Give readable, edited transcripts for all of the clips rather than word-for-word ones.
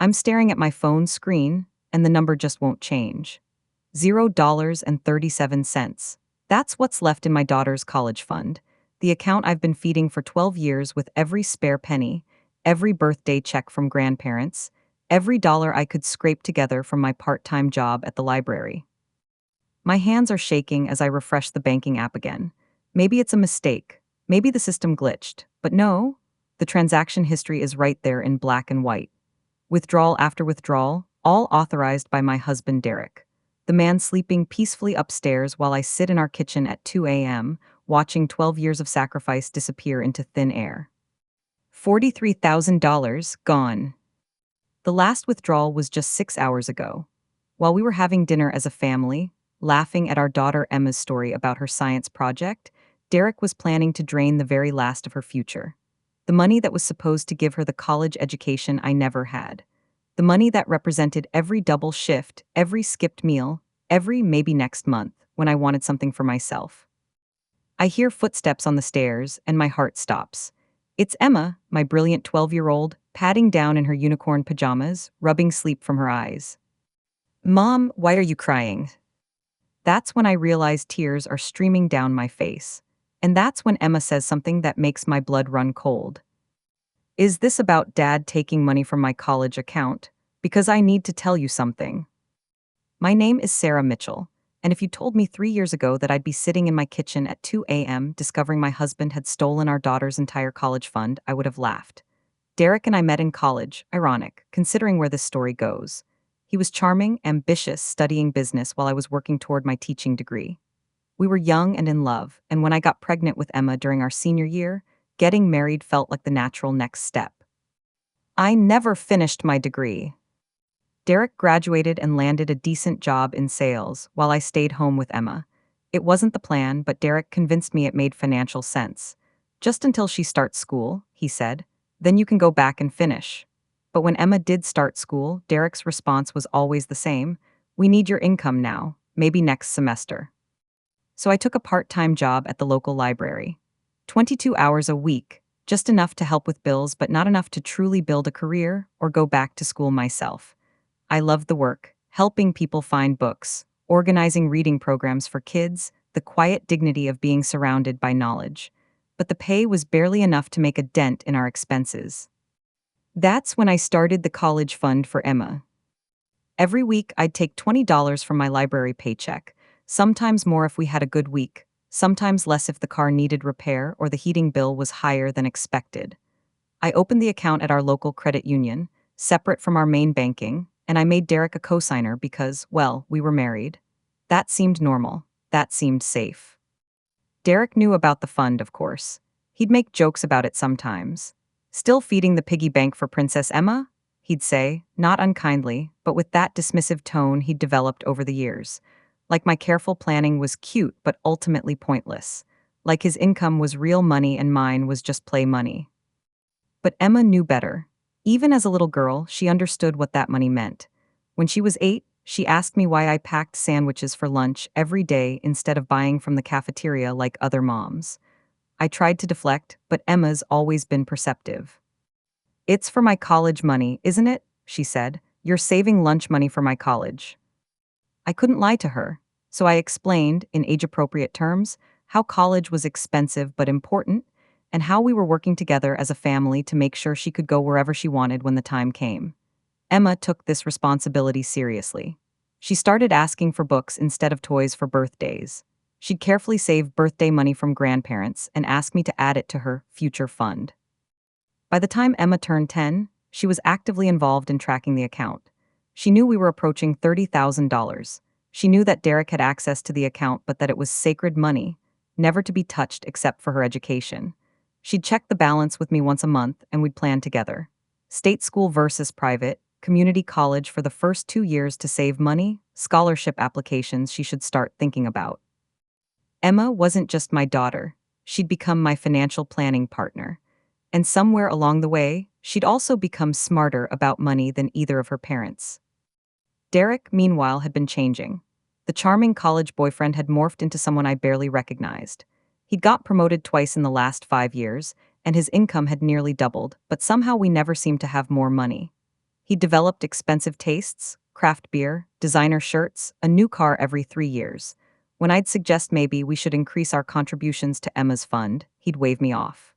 I'm staring at my phone screen, and the number just won't change. $0.37. That's what's left in my daughter's college fund, the account I've been feeding for 12 years with every spare penny, every birthday check from grandparents, every dollar I could scrape together from my part-time job at the library. My hands are shaking as I refresh the banking app again. Maybe it's a mistake. Maybe the system glitched. But no, the transaction history is right there in black and white. Withdrawal after withdrawal, all authorized by my husband Derek. The man sleeping peacefully upstairs while I sit in our kitchen at 2 a.m., watching 12 years of sacrifice disappear into thin air. $43,000 gone. The last withdrawal was just 6 hours ago. While we were having dinner as a family, laughing at our daughter Emma's story about her science project, Derek was planning to drain the very last of her future. The money that was supposed to give her the college education I never had. The money that represented every double shift, every skipped meal, every maybe next month when I wanted something for myself. I hear footsteps on the stairs and my heart stops. It's Emma, my brilliant 12-year-old, padding down in her unicorn pajamas, rubbing sleep from her eyes. "Mom, why are you crying?" That's when I realize tears are streaming down my face. And that's when Emma says something that makes my blood run cold. "Is this about Dad taking money from my college account? Because I need to tell you something." My name is Sarah Mitchell, and if you told me 3 years ago that I'd be sitting in my kitchen at 2 a.m. discovering my husband had stolen our daughter's entire college fund, I would have laughed. Derek and I met in college, ironic, considering where this story goes. He was charming, ambitious, studying business while I was working toward my teaching degree. We were young and in love, and when I got pregnant with Emma during our senior year, getting married felt like the natural next step. I never finished my degree. Derek graduated and landed a decent job in sales while I stayed home with Emma. It wasn't the plan, but Derek convinced me it made financial sense. "Just until she starts school," he said, "then you can go back and finish." But when Emma did start school, Derek's response was always the same: "We need your income now, maybe next semester." So I took a part-time job at the local library. 22 hours a week, just enough to help with bills but not enough to truly build a career or go back to school myself. I loved the work, helping people find books, organizing reading programs for kids, the quiet dignity of being surrounded by knowledge. But the pay was barely enough to make a dent in our expenses. That's when I started the college fund for Emma. Every week I'd take $20 from my library paycheck, sometimes more if we had a good week, sometimes less if the car needed repair or the heating bill was higher than expected. I opened the account at our local credit union, separate from our main banking, and I made Derek a cosigner because, well, we were married. That seemed normal. That seemed safe. Derek knew about the fund, of course. He'd make jokes about it sometimes. "Still feeding the piggy bank for Princess Emma?" he'd say, not unkindly, but with that dismissive tone he'd developed over the years. Like my careful planning was cute but ultimately pointless. Like his income was real money and mine was just play money. But Emma knew better. Even as a little girl, she understood what that money meant. When she was 8, she asked me why I packed sandwiches for lunch every day instead of buying from the cafeteria like other moms. I tried to deflect, but Emma's always been perceptive. "It's for my college money, isn't it?" she said. "You're saving lunch money for my college." I couldn't lie to her, so I explained, in age-appropriate terms, how college was expensive but important, and how we were working together as a family to make sure she could go wherever she wanted when the time came. Emma took this responsibility seriously. She started asking for books instead of toys for birthdays. She'd carefully save birthday money from grandparents and ask me to add it to her future fund. By the time Emma turned 10, she was actively involved in tracking the account. She knew we were approaching $30,000. She knew that Derek had access to the account but that it was sacred money, never to be touched except for her education. She'd check the balance with me once a month and we'd plan together. State school versus private, community college for the first 2 years to save money, scholarship applications she should start thinking about. Emma wasn't just my daughter. She'd become my financial planning partner. And somewhere along the way, she'd also become smarter about money than either of her parents. Derek, meanwhile, had been changing. The charming college boyfriend had morphed into someone I barely recognized. He'd got promoted twice in the last 5 years, and his income had nearly doubled, but somehow we never seemed to have more money. He developed expensive tastes, craft beer, designer shirts, a new car every 3 years. When I'd suggest maybe we should increase our contributions to Emma's fund, he'd wave me off.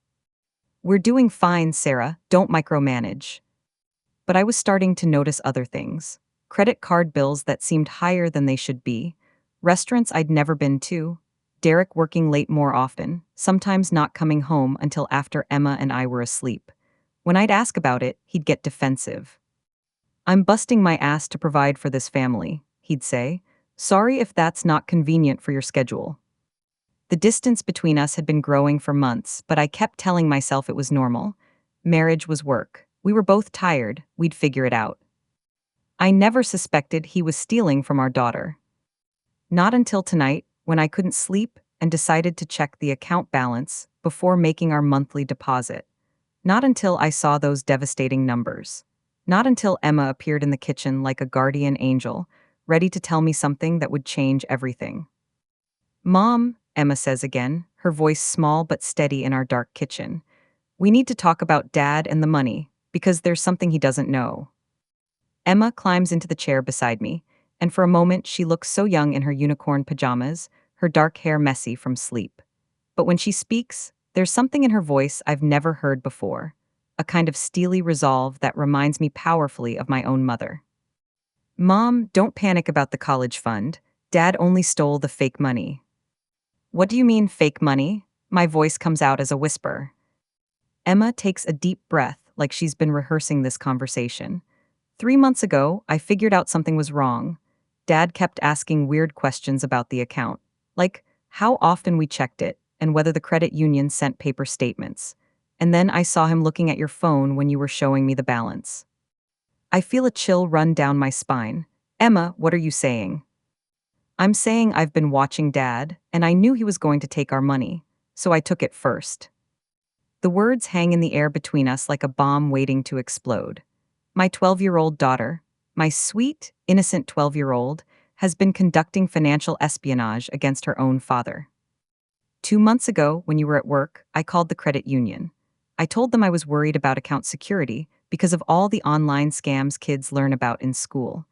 We're doing fine, Sarah, don't micromanage. But I was starting to notice other things. Credit card bills that seemed higher than they should be, restaurants I'd never been to, Derek working late more often, sometimes not coming home until after Emma and I were asleep. When I'd ask about it, he'd get defensive. I'm busting my ass to provide for this family, he'd say. Sorry if that's not convenient for your schedule. The distance between us had been growing for months, but I kept telling myself it was normal. Marriage was work. We were both tired, we'd figure it out. I never suspected he was stealing from our daughter. Not until tonight, when I couldn't sleep and decided to check the account balance before making our monthly deposit. Not until I saw those devastating numbers. Not until Emma appeared in the kitchen like a guardian angel, ready to tell me something that would change everything. Mom, Emma says again, her voice small but steady in our dark kitchen. We need to talk about Dad and the money, because there's something he doesn't know. Emma climbs into the chair beside me, and for a moment she looks so young in her unicorn pajamas, her dark hair messy from sleep. But when she speaks, there's something in her voice I've never heard before, a kind of steely resolve that reminds me powerfully of my own mother. Mom, don't panic about the college fund. Dad only stole the fake money. What do you mean, fake money? My voice comes out as a whisper. Emma takes a deep breath, like she's been rehearsing this conversation. 3 months ago, I figured out something was wrong. Dad kept asking weird questions about the account, like how often we checked it and whether the credit union sent paper statements. And then I saw him looking at your phone when you were showing me the balance. I feel a chill run down my spine. Emma, what are you saying? I'm saying I've been watching Dad, and I knew he was going to take our money, so I took it first. The words hang in the air between us like a bomb waiting to explode. My 12-year-old daughter, my sweet, innocent 12-year-old, has been conducting financial espionage against her own father. 2 months ago, when you were at work, I called the credit union. I told them I was worried about account security because of all the online scams kids learn about in school.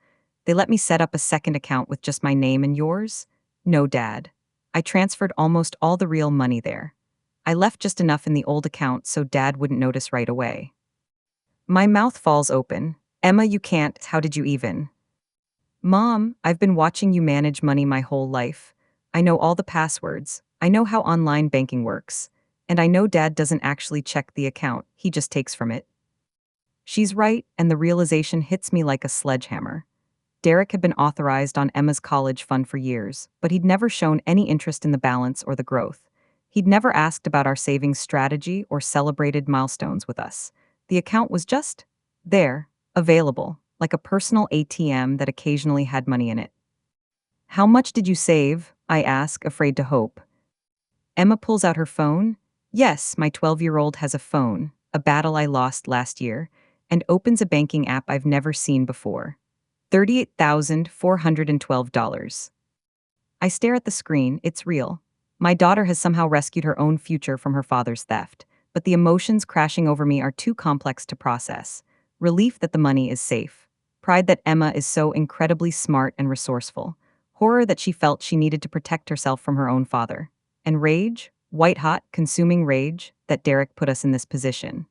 They let me set up a second account with just my name and yours? No, Dad. I transferred almost all the real money there. I left just enough in the old account so Dad wouldn't notice right away. My mouth falls open. Emma, you can't. How did you even? Mom, I've been watching you manage money my whole life. I know all the passwords. I know how online banking works. And I know Dad doesn't actually check the account, he just takes from it. She's right, and the realization hits me like a sledgehammer. Derek had been authorized on Emma's college fund for years, but he'd never shown any interest in the balance or the growth. He'd never asked about our savings strategy or celebrated milestones with us. The account was just there, available, like a personal ATM that occasionally had money in it. How much did you save? I ask, afraid to hope. Emma pulls out her phone. Yes, my 12-year-old has a phone, a battle I lost last year, and opens a banking app I've never seen before. $38,412. I stare at the screen, it's real. My daughter has somehow rescued her own future from her father's theft, but the emotions crashing over me are too complex to process. Relief that the money is safe. Pride that Emma is so incredibly smart and resourceful. Horror that she felt she needed to protect herself from her own father. And rage, white-hot, consuming rage, that Derek put us in this position.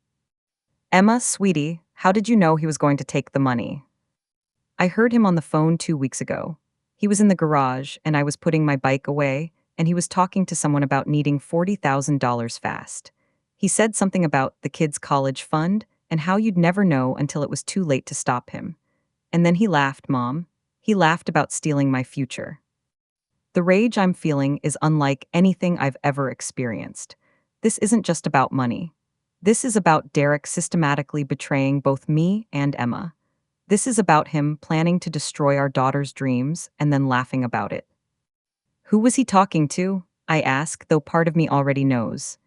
Emma, sweetie, how did you know he was going to take the money? I heard him on the phone 2 weeks ago. He was in the garage, and I was putting my bike away, and he was talking to someone about needing $40,000 fast. He said something about the kids' college fund and how you'd never know until it was too late to stop him. And then he laughed, Mom. He laughed about stealing my future. The rage I'm feeling is unlike anything I've ever experienced. This isn't just about money. This is about Derek systematically betraying both me and Emma. This is about him planning to destroy our daughter's dreams and then laughing about it. Who was he talking to? I ask, though part of me already knows.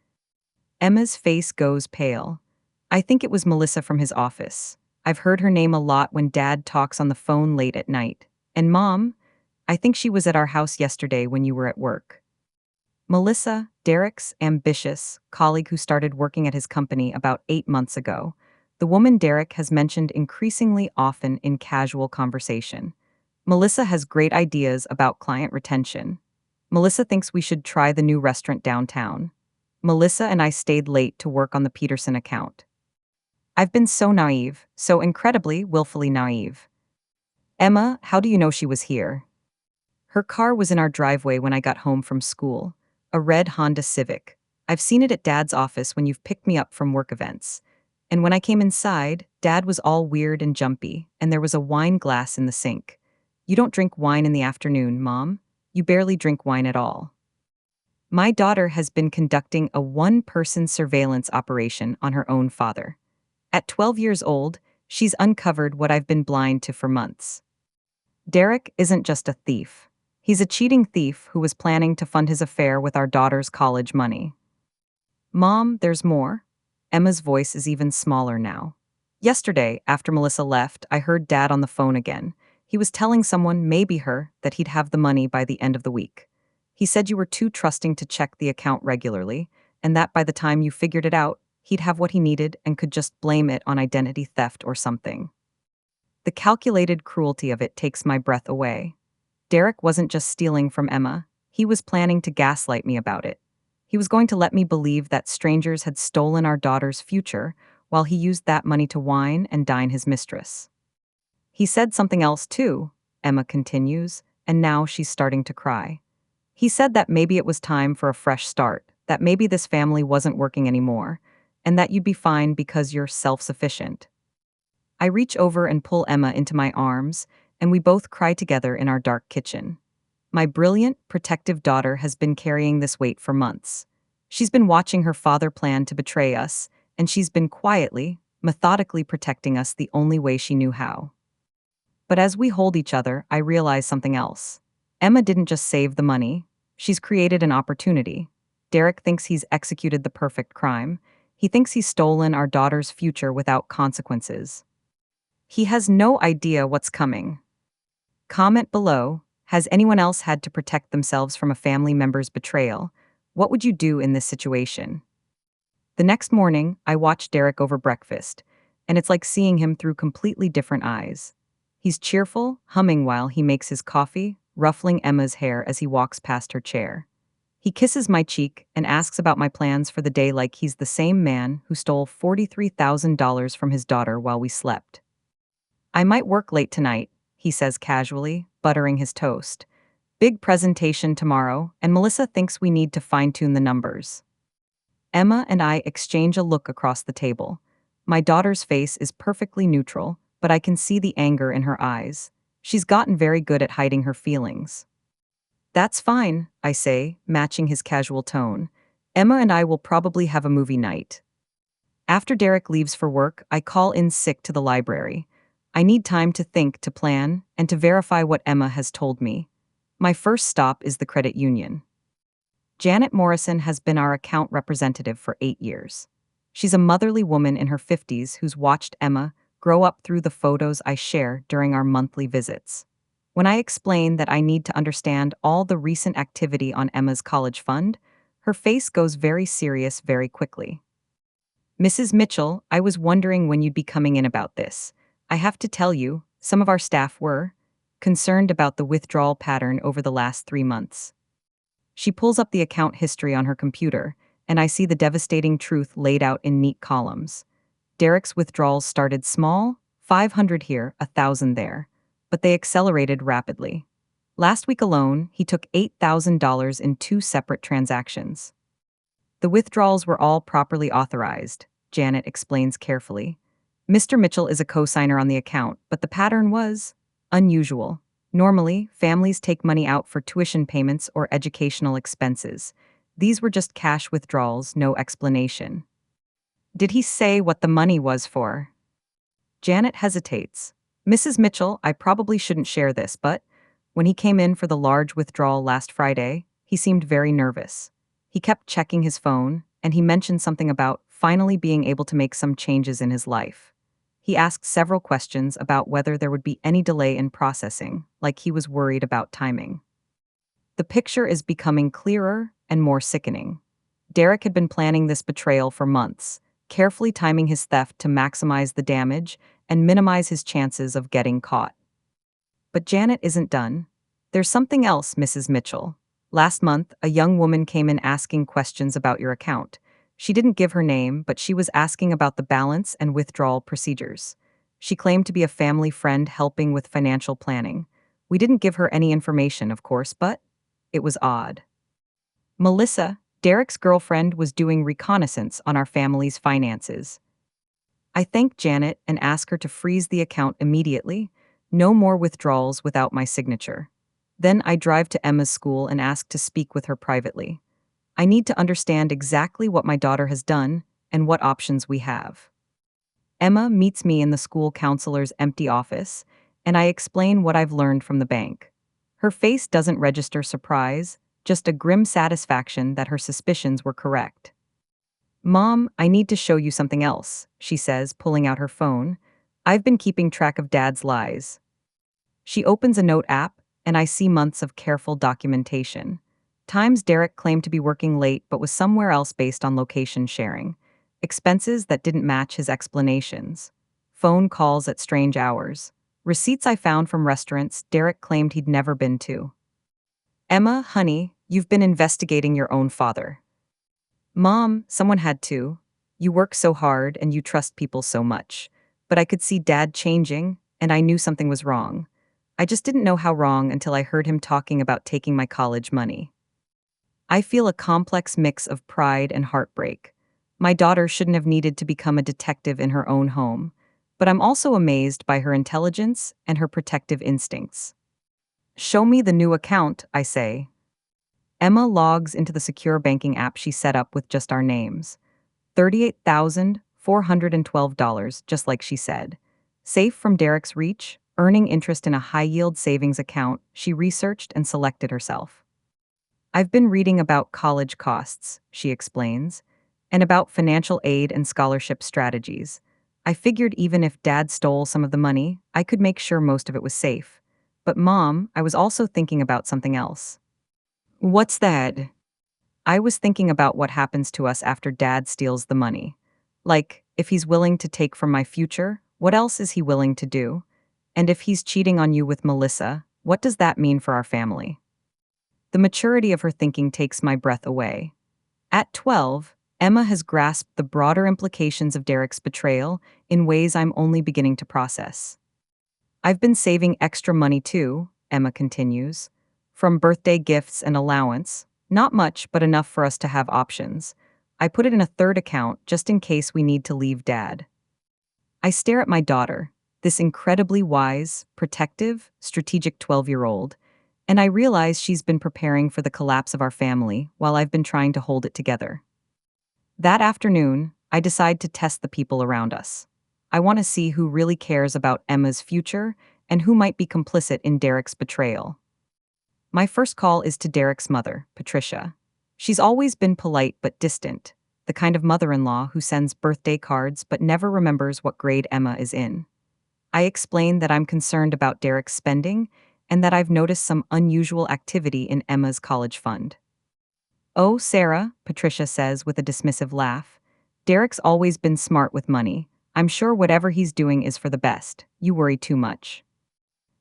Emma's face goes pale. I think it was Melissa from his office. I've heard her name a lot when Dad talks on the phone late at night. And Mom, I think she was at our house yesterday when you were at work. Melissa, Derek's ambitious colleague who started working at his company about 8 months ago. the woman Derek has mentioned increasingly often in casual conversation. Melissa has great ideas about client retention. Melissa thinks we should try the new restaurant downtown. Melissa and I stayed late to work on the Peterson account. I've been so naive, so incredibly, willfully naive. Emma, how do you know she was here? Her car was in our driveway when I got home from school. A red Honda Civic. I've seen it at Dad's office when you've picked me up from work events. And when I came inside, Dad was all weird and jumpy, and there was a wine glass in the sink. You don't drink wine in the afternoon, Mom. You barely drink wine at all. My daughter has been conducting a one-person surveillance operation on her own father. At 12 years old, she's uncovered what I've been blind to for months. Derek isn't just a thief. He's a cheating thief who was planning to fund his affair with our daughter's college money. Mom, there's more. Emma's voice is even smaller now. Yesterday, after Melissa left, I heard Dad on the phone again. He was telling someone, maybe her, that he'd have the money by the end of the week. He said you were too trusting to check the account regularly, and that by the time you figured it out, he'd have what he needed and could just blame it on identity theft or something. The calculated cruelty of it takes my breath away. Derek wasn't just stealing from Emma, he was planning to gaslight me about it. He was going to let me believe that strangers had stolen our daughter's future while he used that money to wine and dine his mistress. He said something else too, Emma continues, and now she's starting to cry. He said that maybe it was time for a fresh start, that maybe this family wasn't working anymore, and that you'd be fine because you're self-sufficient. I reach over and pull Emma into my arms, and we both cry together in our dark kitchen. My brilliant, protective daughter has been carrying this weight for months. She's been watching her father plan to betray us, and she's been quietly, methodically protecting us the only way she knew how. But as we hold each other, I realize something else. Emma didn't just save the money, she's created an opportunity. Derek thinks he's executed the perfect crime. He thinks he's stolen our daughter's future without consequences. He has no idea what's coming. Comment below, has anyone else had to protect themselves from a family member's betrayal? What would you do in this situation? The next morning, I watch Derek over breakfast, and it's like seeing him through completely different eyes. He's cheerful, humming while he makes his coffee, ruffling Emma's hair as he walks past her chair. He kisses my cheek and asks about my plans for the day like he's the same man who stole $43,000 from his daughter while we slept. I might work late tonight, he says casually, buttering his toast. Big presentation tomorrow, and Melissa thinks we need to fine-tune the numbers. Emma and I exchange a look across the table. My daughter's face is perfectly neutral, but I can see the anger in her eyes. She's gotten very good at hiding her feelings. That's fine, I say, matching his casual tone. Emma and I will probably have a movie night. After Derek leaves for work, I call in sick to the library. I need time to think, to plan, and to verify what Emma has told me. My first stop is the credit union. Janet Morrison has been our account representative for 8 years. She's a motherly woman in her 50s who's watched Emma grow up through the photos I share during our monthly visits. When I explain that I need to understand all the recent activity on Emma's college fund, her face goes very serious very quickly. Mrs. Mitchell, I was wondering when you'd be coming in about this. I have to tell you, some of our staff were concerned about the withdrawal pattern over the last 3 months. She pulls up the account history on her computer, and I see the devastating truth laid out in neat columns. Derek's withdrawals started small, 500 here, 1,000 there, but they accelerated rapidly. Last week alone, he took $8,000 in 2 separate transactions. The withdrawals were all properly authorized, Janet explains carefully. Mr. Mitchell is a co-signer on the account, but the pattern was unusual. Normally, families take money out for tuition payments or educational expenses. These were just cash withdrawals, no explanation. Did he say what the money was for? Janet hesitates. Mrs. Mitchell, I probably shouldn't share this, but when he came in for the large withdrawal last Friday, he seemed very nervous. He kept checking his phone, and he mentioned something about finally being able to make some changes in his life. He asked several questions about whether there would be any delay in processing, like he was worried about timing. The picture is becoming clearer and more sickening. Derek had been planning this betrayal for months. carefully timing his theft to maximize the damage and minimize his chances of getting caught. But Janet isn't done. There's something else, Mrs. Mitchell. Last month, a young woman came in asking questions about your account. She didn't give her name, but she was asking about the balance and withdrawal procedures. She claimed to be a family friend helping with financial planning. We didn't give her any information, of course, but it was odd. Melissa, Derek's girlfriend, was doing reconnaissance on our family's finances. I thanked Janet and asked her to freeze the account immediately. No more withdrawals without my signature. Then I drive to Emma's school and ask to speak with her privately. I need to understand exactly what my daughter has done and what options we have. Emma meets me in the school counselor's empty office, and I explain what I've learned from the bank. Her face doesn't register surprise, just a grim satisfaction that her suspicions were correct. Mom, I need to show you something else, she says, pulling out her phone. I've been keeping track of Dad's lies. She opens a note app, and I see months of careful documentation. Times Derek claimed to be working late but was somewhere else based on location sharing. Expenses that didn't match his explanations. Phone calls at strange hours. Receipts I found from restaurants Derek claimed he'd never been to. Emma, honey, you've been investigating your own father. Mom, someone had to. You work so hard and you trust people so much. But I could see Dad changing, and I knew something was wrong. I just didn't know how wrong until I heard him talking about taking my college money. I feel a complex mix of pride and heartbreak. My daughter shouldn't have needed to become a detective in her own home, but I'm also amazed by her intelligence and her protective instincts. Show me the new account, I say. Emma logs into the secure banking app she set up with just our names. $38,412, just like she said. Safe from Derek's reach, earning interest in a high-yield savings account she researched and selected herself. I've been reading about college costs, she explains, and about financial aid and scholarship strategies. I figured even if Dad stole some of the money, I could make sure most of it was safe. But Mom, I was also thinking about something else. What's that? I was thinking about what happens to us after Dad steals the money. Like, if he's willing to take from my future, what else is he willing to do? And if he's cheating on you with Melissa, what does that mean for our family? The maturity of her thinking takes my breath away. At 12, Emma has grasped the broader implications of Derek's betrayal in ways I'm only beginning to process. I've been saving extra money too, Emma continues. From birthday gifts and allowance, not much but enough for us to have options. I put it in a third account just in case we need to leave Dad. I stare at my daughter, this incredibly wise, protective, strategic 12-year-old, and I realize she's been preparing for the collapse of our family while I've been trying to hold it together. That afternoon, I decide to test the people around us. I want to see who really cares about Emma's future and who might be complicit in Derek's betrayal. My first call is to Derek's mother, Patricia. She's always been polite but distant, the kind of mother-in-law who sends birthday cards but never remembers what grade Emma is in. I explain that I'm concerned about Derek's spending and that I've noticed some unusual activity in Emma's college fund. Oh, Sarah, Patricia says with a dismissive laugh. Derek's always been smart with money. I'm sure whatever he's doing is for the best. You worry too much.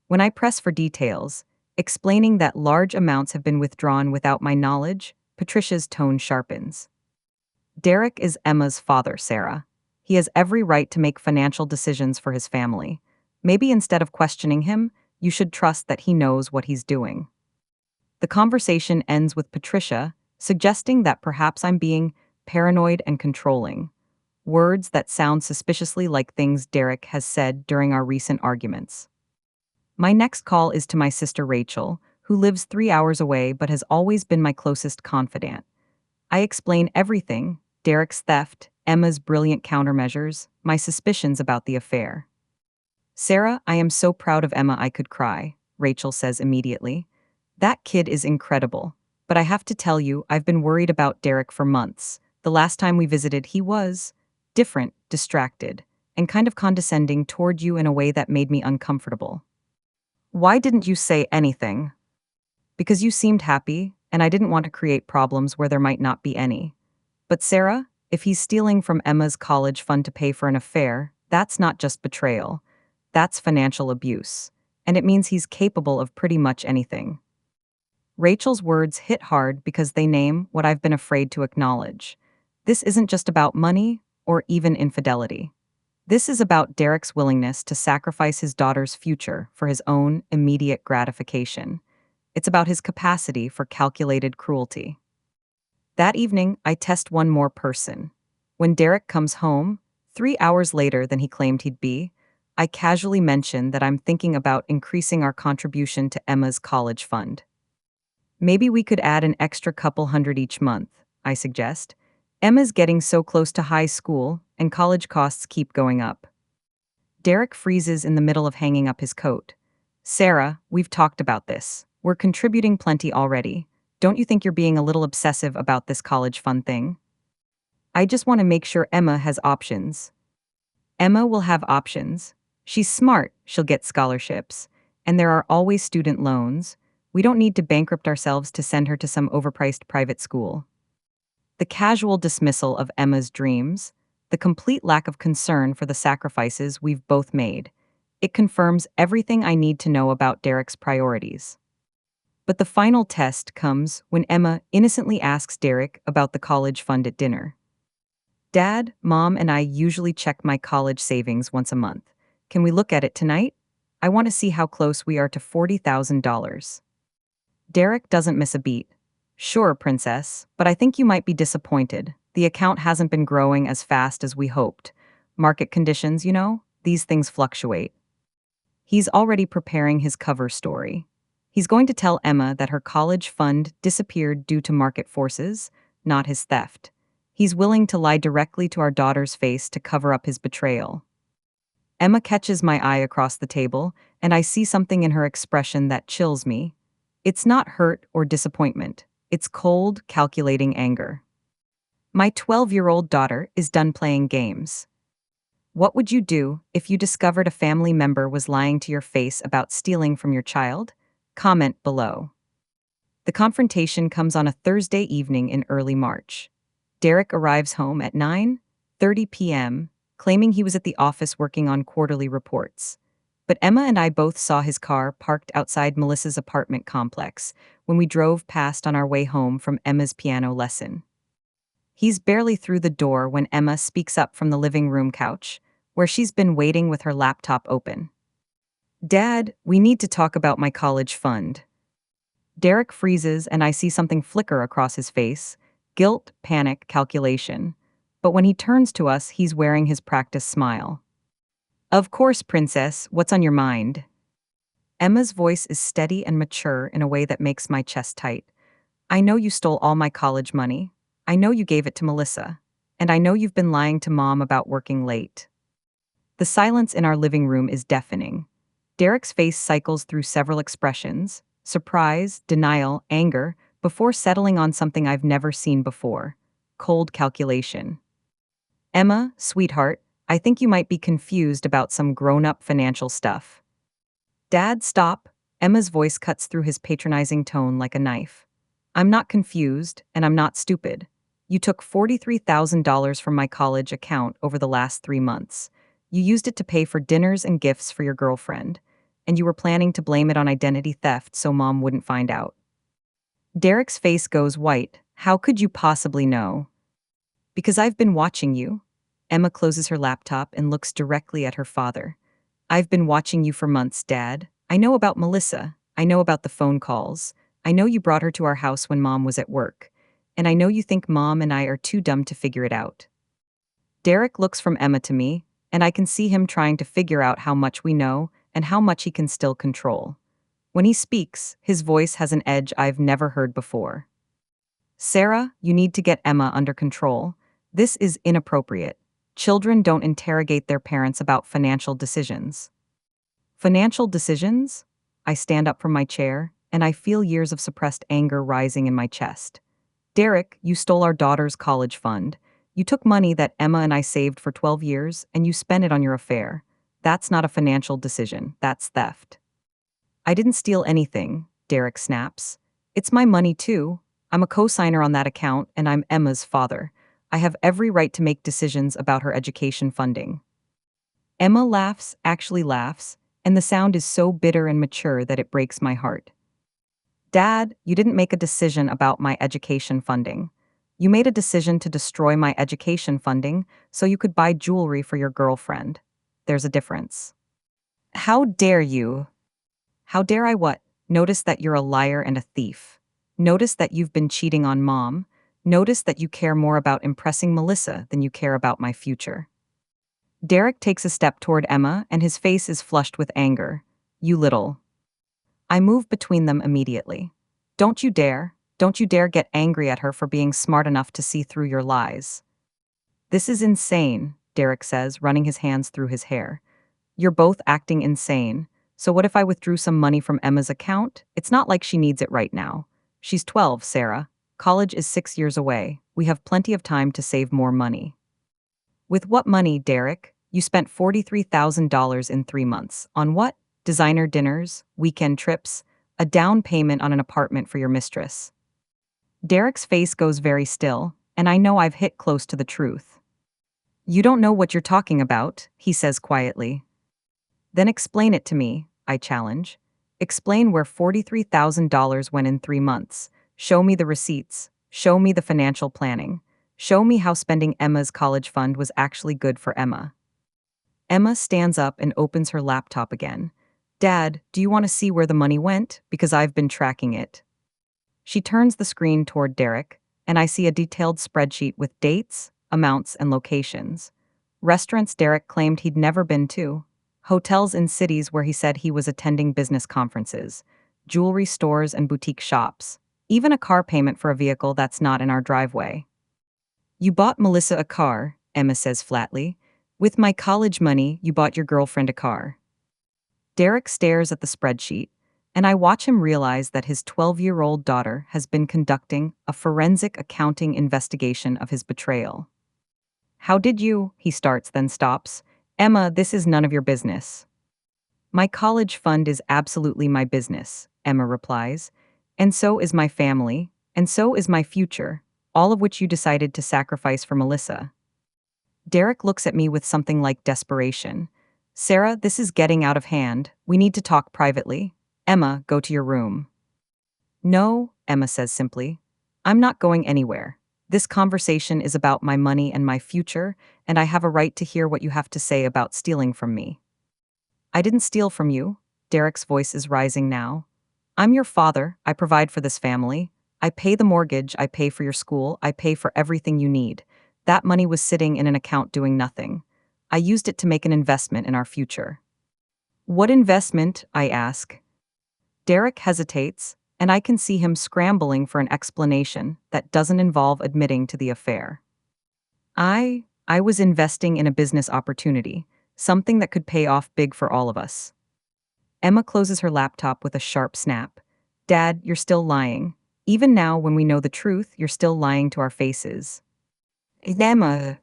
When I press for details, explaining that large amounts have been withdrawn without my knowledge, Patricia's tone sharpens. Derek is Emma's father, Sarah. He has every right to make financial decisions for his family. Maybe instead of questioning him, you should trust that he knows what he's doing. The conversation ends with Patricia suggesting that perhaps I'm being paranoid and controlling, words that sound suspiciously like things Derek has said during our recent arguments. My next call is to my sister Rachel, who lives 3 hours away but has always been my closest confidant. I explain everything: Derek's theft, Emma's brilliant countermeasures, my suspicions about the affair. Sarah, I am so proud of Emma I could cry, Rachel says immediately. That kid is incredible. But I have to tell you, I've been worried about Derek for months. The last time we visited, he was different, distracted, and kind of condescending toward you in a way that made me uncomfortable. Why didn't you say anything? Because you seemed happy, and I didn't want to create problems where there might not be any. But Sarah, If he's stealing from Emma's college fund to pay for an affair, that's not just betrayal. That's financial abuse. And it means he's capable of pretty much anything. Rachel's words hit hard because they name what I've been afraid to acknowledge. This isn't just about money or even infidelity. This is about Derek's willingness to sacrifice his daughter's future for his own immediate gratification. It's about his capacity for calculated cruelty. That evening, I test one more person. When Derek comes home, 3 hours later than he claimed he'd be, I casually mention that I'm thinking about increasing our contribution to Emma's college fund. Maybe we could add an extra couple hundred each month, I suggest. Emma's getting so close to high school, and college costs keep going up. Derek freezes in the middle of hanging up his coat. Sarah, we've talked about this. We're contributing plenty already. Don't you think you're being a little obsessive about this college fund thing? I just want to make sure Emma has options. Emma will have options. She's smart, she'll get scholarships. And there are always student loans. We don't need to bankrupt ourselves to send her to some overpriced private school. The casual dismissal of Emma's dreams, the complete lack of concern for the sacrifices we've both made, it confirms everything I need to know about Derek's priorities. But the final test comes when Emma innocently asks Derek about the college fund at dinner. Dad, Mom, and I usually check my college savings once a month. Can we look at it tonight? I want to see how close we are to $40,000. Derek doesn't miss a beat. Sure, princess, but I think you might be disappointed. The account hasn't been growing as fast as we hoped. Market conditions, these things fluctuate. He's already preparing his cover story. He's going to tell Emma that her college fund disappeared due to market forces, not his theft. He's willing to lie directly to our daughter's face to cover up his betrayal. Emma catches my eye across the table, and I see something in her expression that chills me. It's not hurt or disappointment. It's cold, calculating anger. My 12-year-old daughter is done playing games. What would you do if you discovered a family member was lying to your face about stealing from your child? Comment below. The confrontation comes on a Thursday evening in early March. Derek arrives home at 9:30 p.m., claiming he was at the office working on quarterly reports. But Emma and I both saw his car parked outside Melissa's apartment complex when we drove past on our way home from Emma's piano lesson. He's barely through the door when Emma speaks up from the living room couch, where she's been waiting with her laptop open. Dad, we need to talk about my college fund. Derek freezes and I see something flicker across his face, guilt, panic, calculation. But when he turns to us, he's wearing his practice smile. Of course, princess, what's on your mind? Emma's voice is steady and mature in a way that makes my chest tight. I know you stole all my college money. I know you gave it to Melissa. And I know you've been lying to Mom about working late. The silence in our living room is deafening. Derek's face cycles through several expressions: surprise, denial, anger, before settling on something I've never seen before: cold calculation. Emma, sweetheart, I think you might be confused about some grown-up financial stuff. Dad, stop. Emma's voice cuts through his patronizing tone like a knife. I'm not confused, and I'm not stupid. You took $43,000 from my college account over the last 3 months. You used it to pay for dinners and gifts for your girlfriend, and you were planning to blame it on identity theft so Mom wouldn't find out. Derek's face goes white. How could you possibly know? Because I've been watching you. Emma closes her laptop and looks directly at her father. I've been watching you for months, Dad. I know about Melissa. I know about the phone calls. I know you brought her to our house when Mom was at work. And I know you think Mom and I are too dumb to figure it out. Derek looks from Emma to me, and I can see him trying to figure out how much we know and how much he can still control. When he speaks, his voice has an edge I've never heard before. Sarah, you need to get Emma under control. This is inappropriate. Children don't interrogate their parents about financial decisions. Financial decisions? I stand up from my chair, and I feel years of suppressed anger rising in my chest. Derek, you stole our daughter's college fund. You took money that Emma and I saved for 12 years, and you spent it on your affair. That's not a financial decision. That's theft. I didn't steal anything, Derek snaps. It's my money too. I'm a co-signer on that account, and I'm Emma's father. I have every right to make decisions about her education funding. Emma laughs, actually laughs, and the sound is so bitter and mature that it breaks my heart. Dad, you didn't make a decision about my education funding. You made a decision to destroy my education funding so you could buy jewelry for your girlfriend. There's a difference. How dare you? How dare I what? Notice that you're a liar and a thief. Notice that you've been cheating on mom. Notice that you care more about impressing Melissa than you care about my future. Derek takes a step toward Emma and his face is flushed with anger. You little. I move between them immediately. Don't you dare get angry at her for being smart enough to see through your lies. This is insane, Derek says, running his hands through his hair. You're both acting insane. So what if I withdrew some money from Emma's account? It's not like she needs it right now. She's 12, Sarah. College is 6 years away. We have plenty of time to save more money. With what money, Derek? You spent $43,000 in 3 months. On what? Designer dinners, weekend trips, a down payment on an apartment for your mistress. Derek's face goes very still, and I know I've hit close to the truth. You don't know what you're talking about, he says quietly. Then explain it to me, I challenge. Explain where $43,000 went in 3 months. Show me the receipts. Show me the financial planning. Show me how spending Emma's college fund was actually good for Emma. Emma stands up and opens her laptop again. Dad, do you want to see where the money went? Because I've been tracking it. She turns the screen toward Derek, and I see a detailed spreadsheet with dates, amounts, and locations. Restaurants Derek claimed he'd never been to. Hotels in cities where he said he was attending business conferences. Jewelry stores and boutique shops. Even a car payment for a vehicle that's not in our driveway. You bought Melissa a car, Emma says flatly. With my college money, you bought your girlfriend a car. Derek stares at the spreadsheet, and I watch him realize that his 12-year-old daughter has been conducting a forensic accounting investigation of his betrayal. How did you? He starts, then stops. Emma, this is none of your business. My college fund is absolutely my business, Emma replies. And so is my family, and so is my future, all of which you decided to sacrifice for Melissa. Derek looks at me with something like desperation. Sarah, this is getting out of hand. We need to talk privately. Emma, go to your room. No, Emma says simply. I'm not going anywhere. This conversation is about my money and my future, and I have a right to hear what you have to say about stealing from me. I didn't steal from you. Derek's voice is rising now. I'm your father. I provide for this family. I pay the mortgage. I pay for your school. I pay for everything you need. That money was sitting in an account doing nothing. I used it to make an investment in our future. What investment? I ask. Derek hesitates, and I can see him scrambling for an explanation that doesn't involve admitting to the affair. I was investing in a business opportunity, something that could pay off big for all of us. Emma closes her laptop with a sharp snap. Dad, you're still lying. Even now, when we know the truth, you're still lying to our faces. Emma.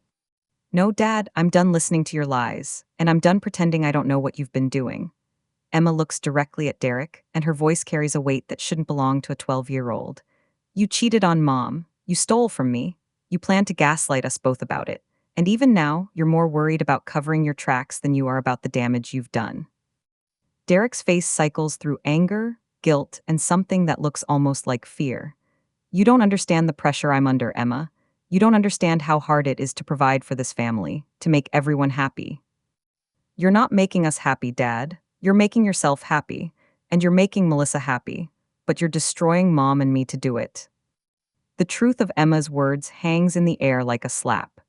No, Dad, I'm done listening to your lies, and I'm done pretending I don't know what you've been doing. Emma looks directly at Derek, and her voice carries a weight that shouldn't belong to a 12-year-old. You cheated on Mom. You stole from me. You planned to gaslight us both about it. And even now, you're more worried about covering your tracks than you are about the damage you've done. Derek's face cycles through anger, guilt, and something that looks almost like fear. You don't understand the pressure I'm under, Emma. You don't understand how hard it is to provide for this family, to make everyone happy. You're not making us happy, Dad. You're making yourself happy, and you're making Melissa happy, but you're destroying Mom and me to do it. The truth of Emma's words hangs in the air like a slap.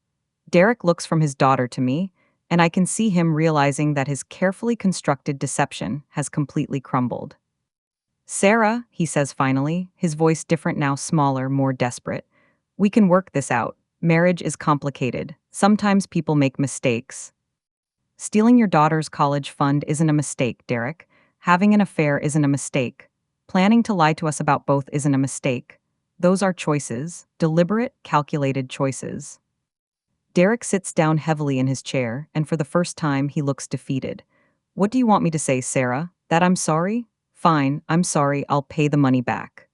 Derek looks from his daughter to me, and I can see him realizing that his carefully constructed deception has completely crumbled. Sarah, he says finally, his voice different now, smaller, more desperate. We can work this out. Marriage is complicated. Sometimes people make mistakes. Stealing your daughter's college fund isn't a mistake, Derek. Having an affair isn't a mistake. Planning to lie to us about both isn't a mistake. Those are choices, deliberate, calculated choices. Derek sits down heavily in his chair, and for the first time he looks defeated. What do you want me to say, Sarah? That I'm sorry? Fine, I'm sorry, I'll pay the money back.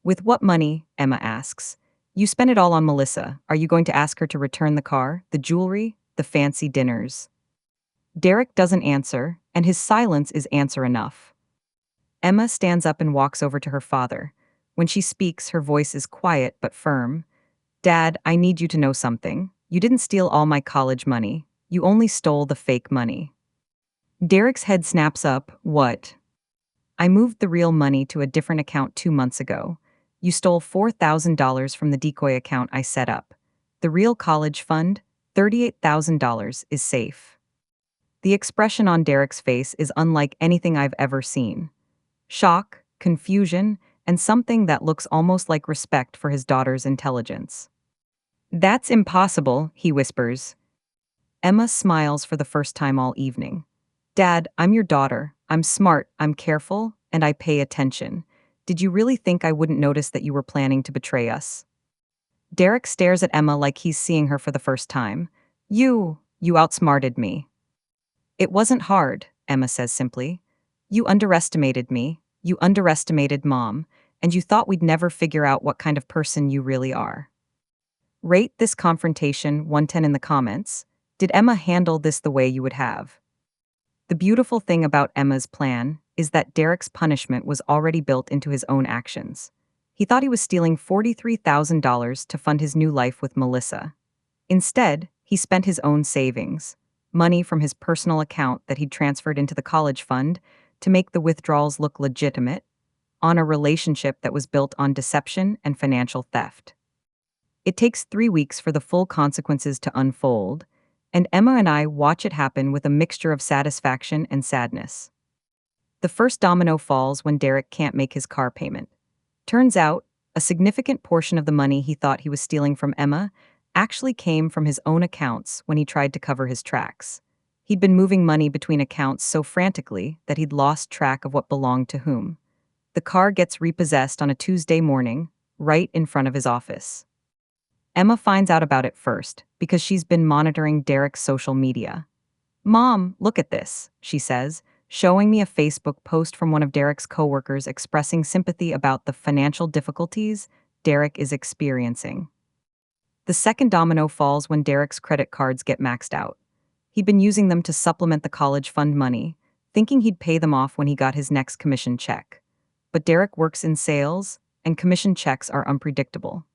With what money? Emma asks. You spent it all on Melissa. Are you going to ask her to return the car, the jewelry, the fancy dinners? Derek doesn't answer, and his silence is answer enough. Emma stands up and walks over to her father. When she speaks, her voice is quiet but firm. Dad, I need you to know something. You didn't steal all my college money. You only stole the fake money. Derek's head snaps up. What? I moved the real money to a different account 2 months ago. You stole $4,000 from the decoy account I set up. The real college fund, $38,000, is safe. The expression on Derek's face is unlike anything I've ever seen. Shock, confusion, and something that looks almost like respect for his daughter's intelligence. That's impossible, he whispers. Emma smiles for the first time all evening. Dad, I'm your daughter. I'm smart, I'm careful, and I pay attention. Did you really think I wouldn't notice that you were planning to betray us? Derek stares at Emma like he's seeing her for the first time. You outsmarted me. It wasn't hard, Emma says simply. You underestimated me, you underestimated Mom, and you thought we'd never figure out what kind of person you really are. Rate this confrontation 110 in the comments. Did Emma handle this the way you would have? The beautiful thing about Emma's plan is that Derek's punishment was already built into his own actions. He thought he was stealing $43,000 to fund his new life with Melissa. Instead, he spent his own savings, money from his personal account that he'd transferred into the college fund to make the withdrawals look legitimate, on a relationship that was built on deception and financial theft. It takes 3 weeks for the full consequences to unfold, and Emma and I watch it happen with a mixture of satisfaction and sadness. The first domino falls when Derek can't make his car payment. Turns out, a significant portion of the money he thought he was stealing from Emma actually came from his own accounts when he tried to cover his tracks. He'd been moving money between accounts so frantically that he'd lost track of what belonged to whom. The car gets repossessed on a Tuesday morning, right in front of his office. Emma finds out about it first because she's been monitoring Derek's social media. Mom, look at this, she says, showing me a Facebook post from one of Derek's coworkers expressing sympathy about the financial difficulties Derek is experiencing. The second domino falls when Derek's credit cards get maxed out. He'd been using them to supplement the college fund money, thinking he'd pay them off when he got his next commission check. But Derek works in sales, and commission checks are unpredictable.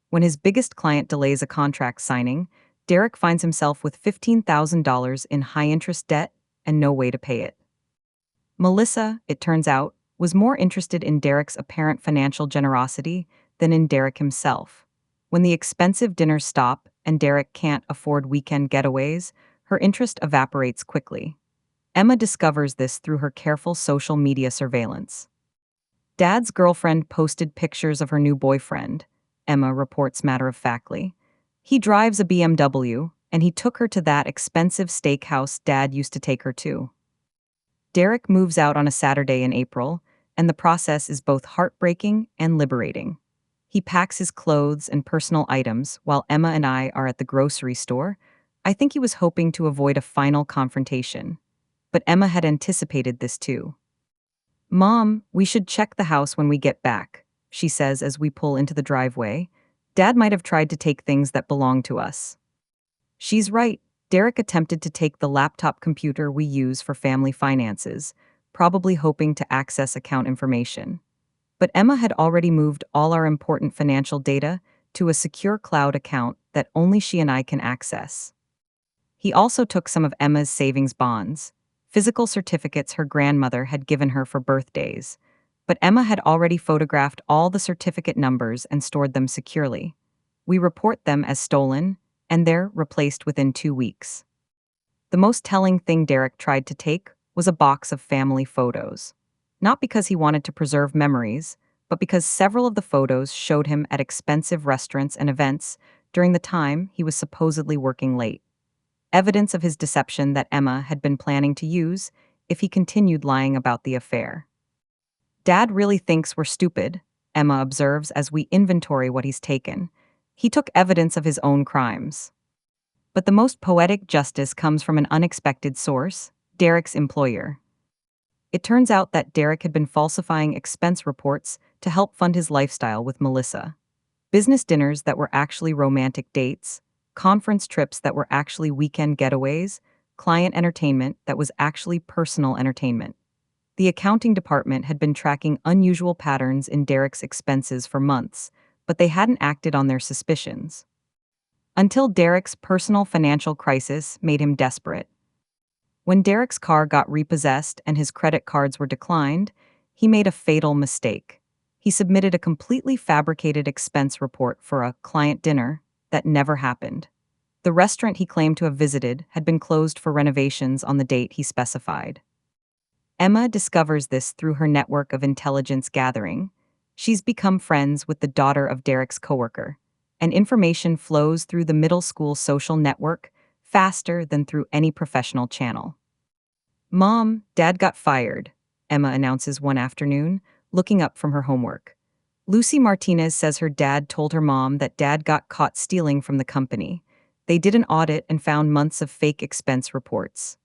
When his biggest client delays a contract signing, Derek finds himself with $15,000 in high-interest debt and no way to pay it. Melissa, it turns out, was more interested in Derek's apparent financial generosity than in Derek himself. When the expensive dinners stop and Derek can't afford weekend getaways, her interest evaporates quickly. Emma discovers this through her careful social media surveillance. Dad's girlfriend posted pictures of her new boyfriend, Emma reports matter-of-factly. He drives a BMW, and he took her to that expensive steakhouse Dad used to take her to. Derek moves out on a Saturday in April, and the process is both heartbreaking and liberating. He packs his clothes and personal items while Emma and I are at the grocery store. I think he was hoping to avoid a final confrontation. But Emma had anticipated this too. Mom, we should check the house when we get back, she says as we pull into the driveway. Dad might have tried to take things that belong to us. She's right. Derek attempted to take the laptop computer we use for family finances, probably hoping to access account information. But Emma had already moved all our important financial data to a secure cloud account that only she and I can access. He also took some of Emma's savings bonds, physical certificates her grandmother had given her for birthdays, but Emma had already photographed all the certificate numbers and stored them securely. We report them as stolen, and they're replaced within 2 weeks. The most telling thing Derek tried to take was a box of family photos. Not because he wanted to preserve memories, but because several of the photos showed him at expensive restaurants and events during the time he was supposedly working late. Evidence of his deception that Emma had been planning to use if he continued lying about the affair. Dad really thinks we're stupid, Emma observes as we inventory what he's taken. He took evidence of his own crimes. But the most poetic justice comes from an unexpected source, Derek's employer. It turns out that Derek had been falsifying expense reports to help fund his lifestyle with Melissa. Business dinners that were actually romantic dates, conference trips that were actually weekend getaways, client entertainment that was actually personal entertainment. The accounting department had been tracking unusual patterns in Derek's expenses for months, but they hadn't acted on their suspicions. Until Derek's personal financial crisis made him desperate. When Derek's car got repossessed and his credit cards were declined, he made a fatal mistake. He submitted a completely fabricated expense report for a client dinner that never happened. The restaurant he claimed to have visited had been closed for renovations on the date he specified. Emma discovers this through her network of intelligence gathering. She's become friends with the daughter of Derek's coworker, and information flows through the middle school social network faster than through any professional channel. "Mom, Dad got fired," Emma announces one afternoon, looking up from her homework. Lucy Martinez says her dad told her mom that Dad got caught stealing from the company. They did an audit and found months of fake expense reports.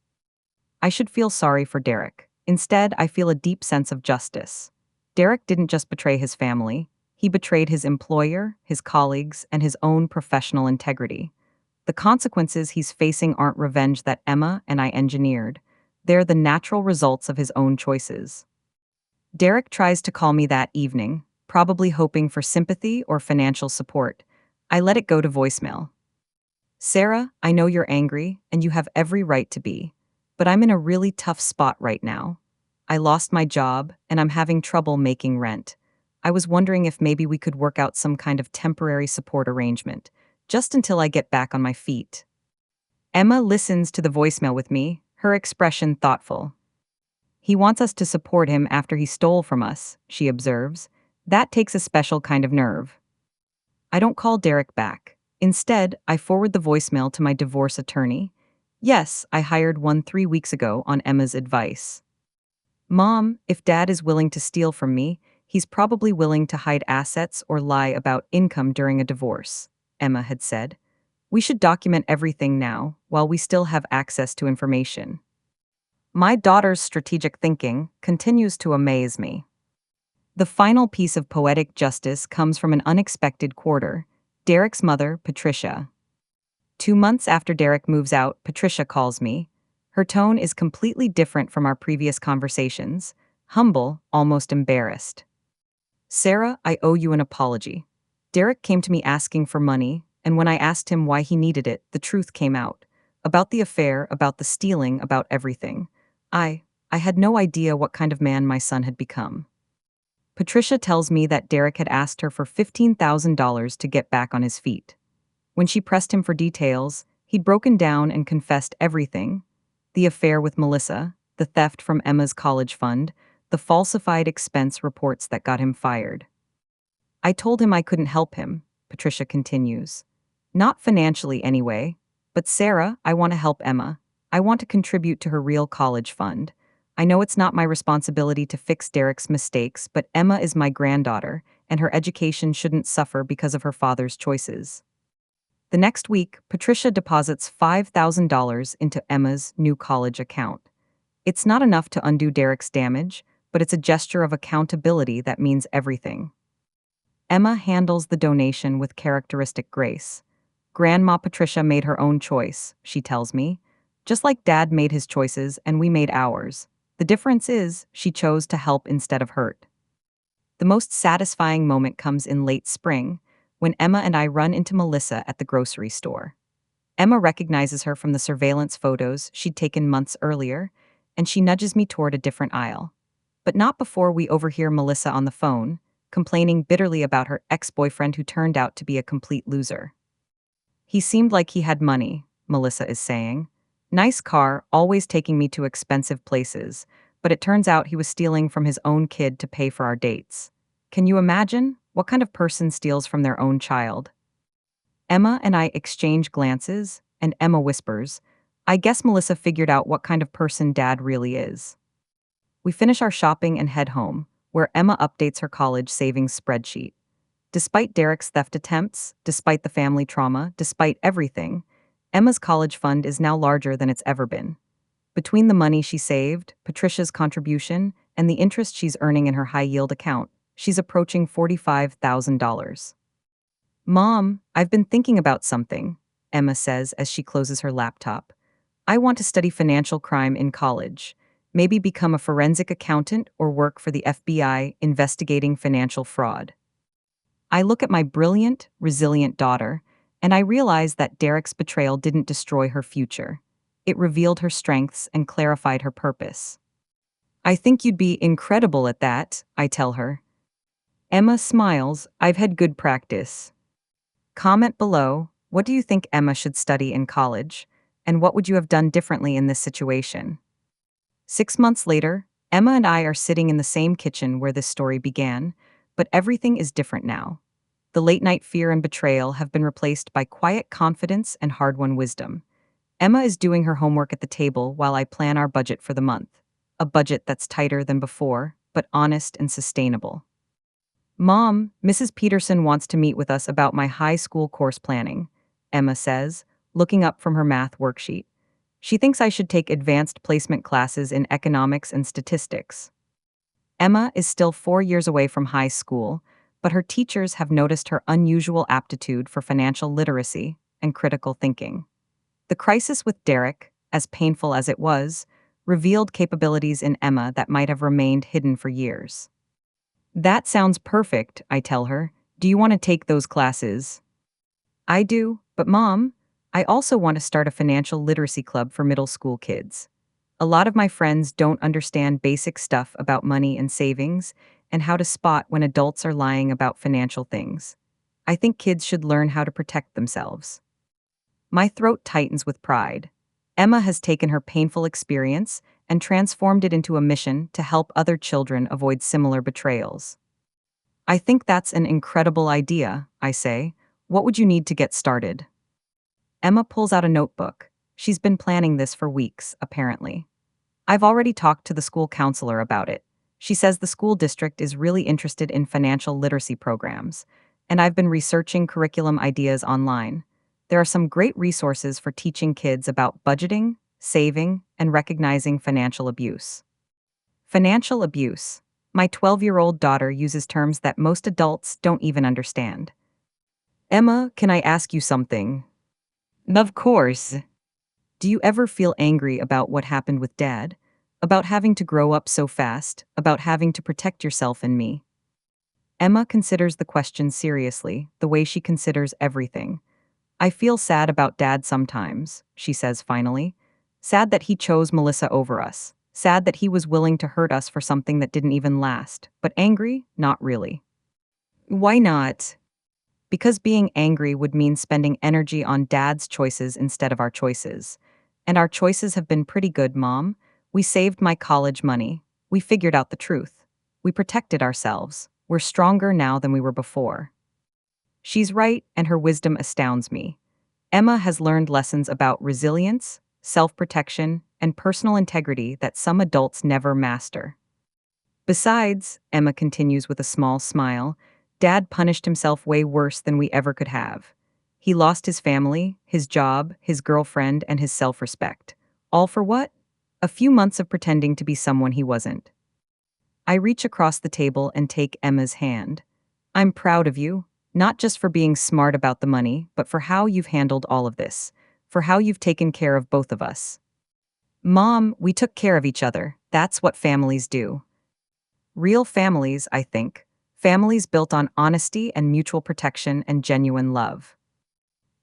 I should feel sorry for Derek. Instead, I feel a deep sense of justice. Derek didn't just betray his family, he betrayed his employer, his colleagues, and his own professional integrity. The consequences he's facing aren't revenge that Emma and I engineered. They're the natural results of his own choices. Derek tries to call me that evening, probably hoping for sympathy or financial support. I let it go to voicemail. "Sarah, I know you're angry, and you have every right to be. But I'm in a really tough spot right now. I lost my job, and I'm having trouble making rent. I was wondering if maybe we could work out some kind of temporary support arrangement, just until I get back on my feet." Emma listens to the voicemail with me, her expression thoughtful. "He wants us to support him after he stole from us," she observes. "That takes a special kind of nerve." I don't call Derek back. Instead, I forward the voicemail to my divorce attorney. Yes, I hired one 3 weeks ago on Emma's advice. "Mom, if Dad is willing to steal from me, he's probably willing to hide assets or lie about income during a divorce," Emma had said. "We should document everything now, while we still have access to information." My daughter's strategic thinking continues to amaze me. The final piece of poetic justice comes from an unexpected quarter. Derek's mother, Patricia. 2 months after Derek moves out, Patricia calls me. Her tone is completely different from our previous conversations, humble, almost embarrassed. "Sarah, I owe you an apology. Derek came to me asking for money, and when I asked him why he needed it, the truth came out. About the affair, about the stealing, about everything. I had no idea what kind of man my son had become." Patricia tells me that Derek had asked her for $15,000 to get back on his feet. When she pressed him for details, he'd broken down and confessed everything: the affair with Melissa, the theft from Emma's college fund, the falsified expense reports that got him fired. "I told him I couldn't help him," Patricia continues. "Not financially anyway. But Sarah, I want to help Emma. I want to contribute to her real college fund. I know it's not my responsibility to fix Derek's mistakes, but Emma is my granddaughter, and her education shouldn't suffer because of her father's choices." The next week, Patricia deposits $5,000 into Emma's new college account. It's not enough to undo Derek's damage, but it's a gesture of accountability that means everything. Emma handles the donation with characteristic grace. "Grandma Patricia made her own choice," she tells me. "Just like Dad made his choices and we made ours. The difference is, she chose to help instead of hurt." The most satisfying moment comes in late spring, when Emma and I run into Melissa at the grocery store. Emma recognizes her from the surveillance photos she'd taken months earlier, and she nudges me toward a different aisle. But not before we overhear Melissa on the phone, complaining bitterly about her ex-boyfriend who turned out to be a complete loser. "He seemed like he had money," Melissa is saying. "Nice car, always taking me to expensive places, but it turns out he was stealing from his own kid to pay for our dates. Can you imagine? What kind of person steals from their own child?" Emma and I exchange glances, and Emma whispers, "I guess Melissa figured out what kind of person Dad really is." We finish our shopping and head home, where Emma updates her college savings spreadsheet. Despite Derek's theft attempts, despite the family trauma, despite everything, Emma's college fund is now larger than it's ever been. Between the money she saved, Patricia's contribution, and the interest she's earning in her high-yield account, she's approaching $45,000. Mom, I've been thinking about something, Emma says as she closes her laptop. I want to study financial crime in college. Maybe become a forensic accountant or work for the FBI investigating financial fraud. I look at my brilliant, resilient daughter, and I realize that Derek's betrayal didn't destroy her future. It revealed her strengths and clarified her purpose. I think you'd be incredible at that, I tell her. Emma smiles. I've had good practice. Comment below, what do you think Emma should study in college? And what would you have done differently in this situation? 6 months later, Emma and I are sitting in the same kitchen where this story began, but everything is different now. The late night fear and betrayal have been replaced by quiet confidence and hard won wisdom. Emma is doing her homework at the table while I plan our budget for the month. A budget that's tighter than before, but honest and sustainable. Mom, Mrs. Peterson wants to meet with us about my high school course planning, Emma says, looking up from her math worksheet. She thinks I should take advanced placement classes in economics and statistics. Emma is still 4 years away from high school, but her teachers have noticed her unusual aptitude for financial literacy and critical thinking. The crisis with Derek, as painful as it was, revealed capabilities in Emma that might have remained hidden for years. That sounds perfect, I tell her. Do you want to take those classes? I do, but Mom, I also want to start a financial literacy club for middle school kids. A lot of my friends don't understand basic stuff about money and savings and how to spot when adults are lying about financial things. I think kids should learn how to protect themselves. My throat tightens with pride. Emma has taken her painful experience and transformed it into a mission to help other children avoid similar betrayals. I think that's an incredible idea, I say. What would you need to get started? Emma pulls out a notebook. She's been planning this for weeks, apparently. I've already talked to the school counselor about it. She says the school district is really interested in financial literacy programs, and I've been researching curriculum ideas online. There are some great resources for teaching kids about budgeting, saving, and recognizing financial abuse. Financial abuse. My 12-year-old daughter uses terms that most adults don't even understand. Emma, can I ask you something? Of course. Do you ever feel angry about what happened with Dad? About having to grow up so fast? About having to protect yourself and me? Emma considers the question seriously, the way she considers everything. I feel sad about Dad sometimes, she says finally. Sad that he chose Melissa over us. Sad that he was willing to hurt us for something that didn't even last. But angry? Not really. Why not? Because being angry would mean spending energy on Dad's choices instead of our choices. And our choices have been pretty good, Mom. We saved my college money. We figured out the truth. We protected ourselves. We're stronger now than we were before. She's right, and her wisdom astounds me. Emma has learned lessons about resilience, self-protection, and personal integrity that some adults never master. Besides, Emma continues with a small smile, Dad punished himself way worse than we ever could have. He lost his family, his job, his girlfriend, and his self-respect. All for what? A few months of pretending to be someone he wasn't. I reach across the table and take Emma's hand. I'm proud of you, not just for being smart about the money, but for how you've handled all of this, for how you've taken care of both of us. Mom, we took care of each other. That's what families do. Real families, I think. Families built on honesty and mutual protection and genuine love.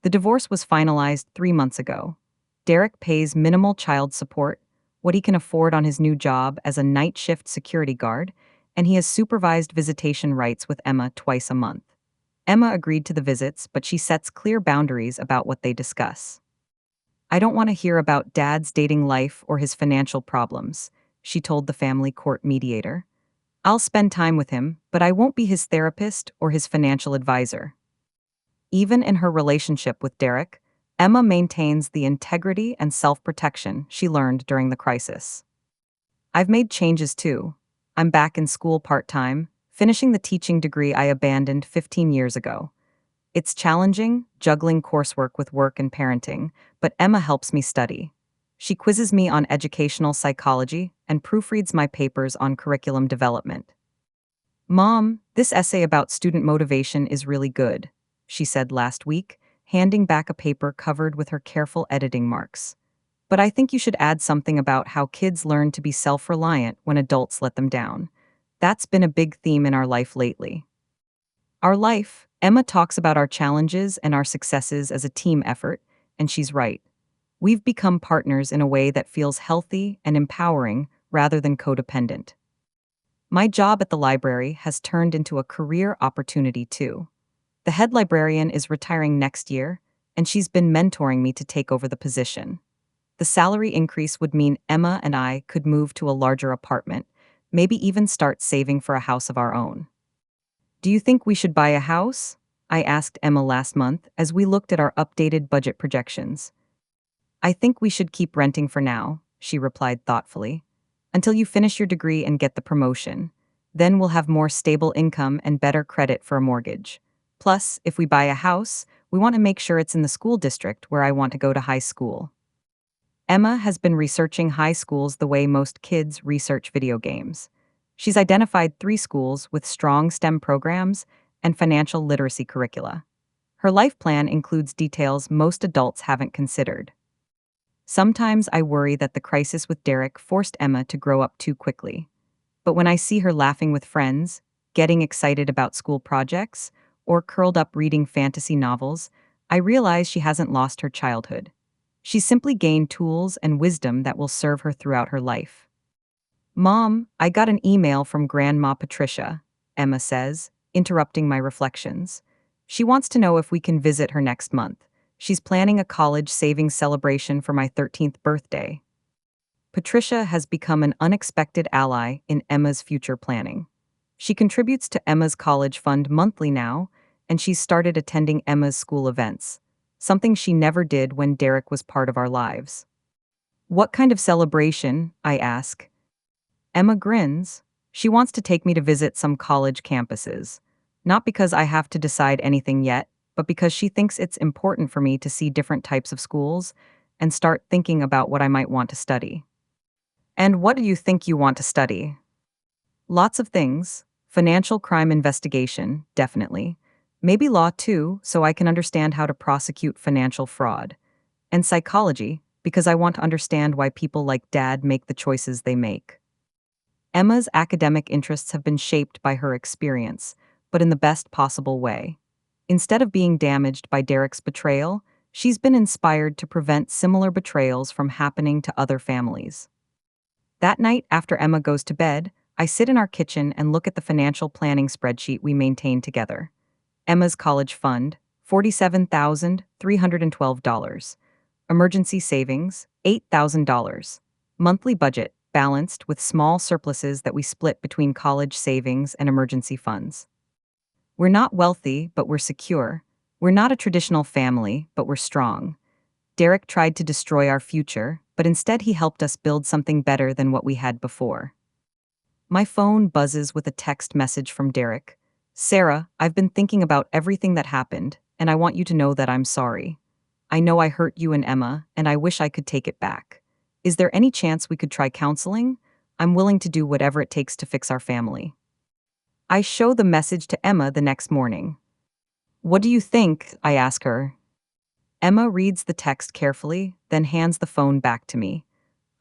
The divorce was finalized 3 months ago. Derek pays minimal child support, what he can afford on his new job as a night shift security guard, and he has supervised visitation rights with Emma twice a month. Emma agreed to the visits, but she sets clear boundaries about what they discuss. I don't want to hear about Dad's dating life or his financial problems, she told the family court mediator. I'll spend time with him, but I won't be his therapist or his financial advisor. Even in her relationship with Derek, Emma maintains the integrity and self-protection she learned during the crisis. I've made changes too. I'm back in school part-time, finishing the teaching degree I abandoned 15 years ago. It's challenging, juggling coursework with work and parenting, but Emma helps me study. She quizzes me on educational psychology and proofreads my papers on curriculum development. Mom, this essay about student motivation is really good. she said last week, handing back a paper covered with her careful editing marks. But I think you should add something about how kids learn to be self-reliant when adults let them down. That's been a big theme in our life lately. Our life, Emma talks about our challenges and our successes as a team effort, and she's right. We've become partners in a way that feels healthy and empowering rather than codependent. My job at the library has turned into a career opportunity too. The head librarian is retiring next year, and she's been mentoring me to take over the position. The salary increase would mean Emma and I could move to a larger apartment, maybe even start saving for a house of our own. Do you think we should buy a house? I asked Emma last month as we looked at our updated budget projections. I think we should keep renting for now, she replied thoughtfully, until you finish your degree and get the promotion. Then we'll have more stable income and better credit for a mortgage. Plus, if we buy a house, we want to make sure it's in the school district where I want to go to high school. Emma has been researching high schools the way most kids research video games. She's identified 3 schools with strong STEM programs and financial literacy curricula. Her life plan includes details most adults haven't considered. Sometimes I worry that the crisis with Derek forced Emma to grow up too quickly. But when I see her laughing with friends, getting excited about school projects, or curled up reading fantasy novels, I realize she hasn't lost her childhood. She's simply gained tools and wisdom that will serve her throughout her life. Mom, I got an email from Grandma Patricia, Emma says, interrupting my reflections. She wants to know if we can visit her next month. She's planning a college savings celebration for my 13th birthday. Patricia has become an unexpected ally in Emma's future planning. She contributes to Emma's college fund monthly now, and she's started attending Emma's school events, something she never did when Derek was part of our lives. What kind of celebration? I ask. Emma grins. She wants to take me to visit some college campuses. Not because I have to decide anything yet, but because she thinks it's important for me to see different types of schools and start thinking about what I might want to study. And what do you think you want to study? Lots of things. Financial crime investigation, definitely. Maybe law too, so I can understand how to prosecute financial fraud. And psychology, because I want to understand why people like Dad make the choices they make. Emma's academic interests have been shaped by her experience, but in the best possible way. Instead of being damaged by Derek's betrayal, she's been inspired to prevent similar betrayals from happening to other families. That night, after Emma goes to bed, I sit in our kitchen and look at the financial planning spreadsheet we maintain together. Emma's college fund, $47,312. Emergency savings, $8,000. Monthly budget, balanced with small surpluses that we split between college savings and emergency funds. We're not wealthy, but we're secure. We're not a traditional family, but we're strong. Derek tried to destroy our future, but instead he helped us build something better than what we had before. My phone buzzes with a text message from Derek. Sarah, I've been thinking about everything that happened, and I want you to know that I'm sorry. I know I hurt you and Emma, and I wish I could take it back. Is there any chance we could try counseling? I'm willing to do whatever it takes to fix our family. I show the message to Emma the next morning. What do you think? I ask her. Emma reads the text carefully, then hands the phone back to me.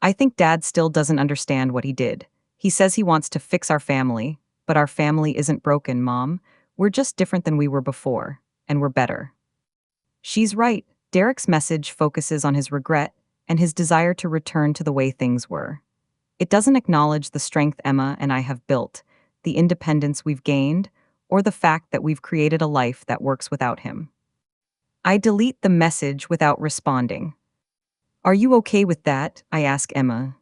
I think Dad still doesn't understand what he did. He says he wants to fix our family, but our family isn't broken, Mom. We're just different than we were before, and we're better. She's right. Derek's message focuses on his regret and his desire to return to the way things were. It doesn't acknowledge the strength Emma and I have built, the independence we've gained, or the fact that we've created a life that works without him. I delete the message without responding. Are you okay with that? I ask Emma.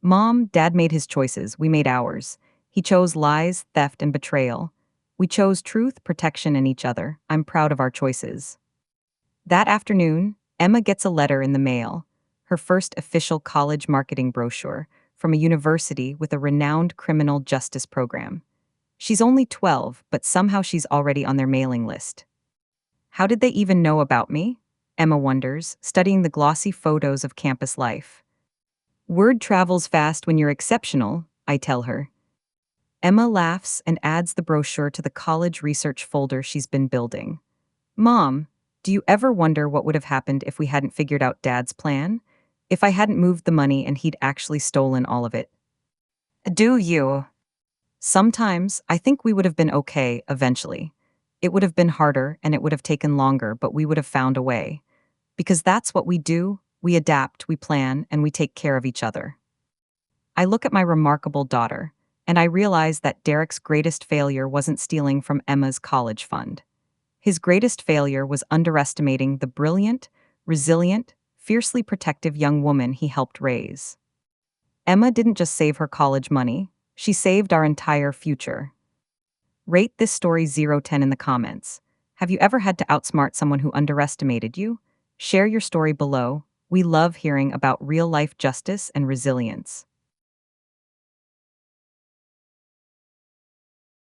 Mom, Dad made his choices, we made ours. He chose lies, theft, and betrayal. We chose truth, protection, and each other. I'm proud of our choices. That afternoon, Emma gets a letter in the mail, her first official college marketing brochure, from a university with a renowned criminal justice program. She's only 12, but somehow she's already on their mailing list. How did they even know about me? Emma wonders, studying the glossy photos of campus life. Word travels fast when you're exceptional, I tell her. Emma laughs and adds the brochure to the college research folder she's been building. Mom, do you ever wonder what would have happened if we hadn't figured out Dad's plan? If I hadn't moved the money and he'd actually stolen all of it? Do you? Sometimes I think we would have been okay eventually. It would have been harder and it would have taken longer, but we would have found a way. Because that's what we do. We adapt, we plan, and we take care of each other. I look at my remarkable daughter, and I realize that Derek's greatest failure wasn't stealing from Emma's college fund. His greatest failure was underestimating the brilliant, resilient, fiercely protective young woman he helped raise. Emma didn't just save her college money, she saved our entire future. Rate this story 0-10 in the comments. Have you ever had to outsmart someone who underestimated you? Share your story below. We love hearing about real life justice and resilience.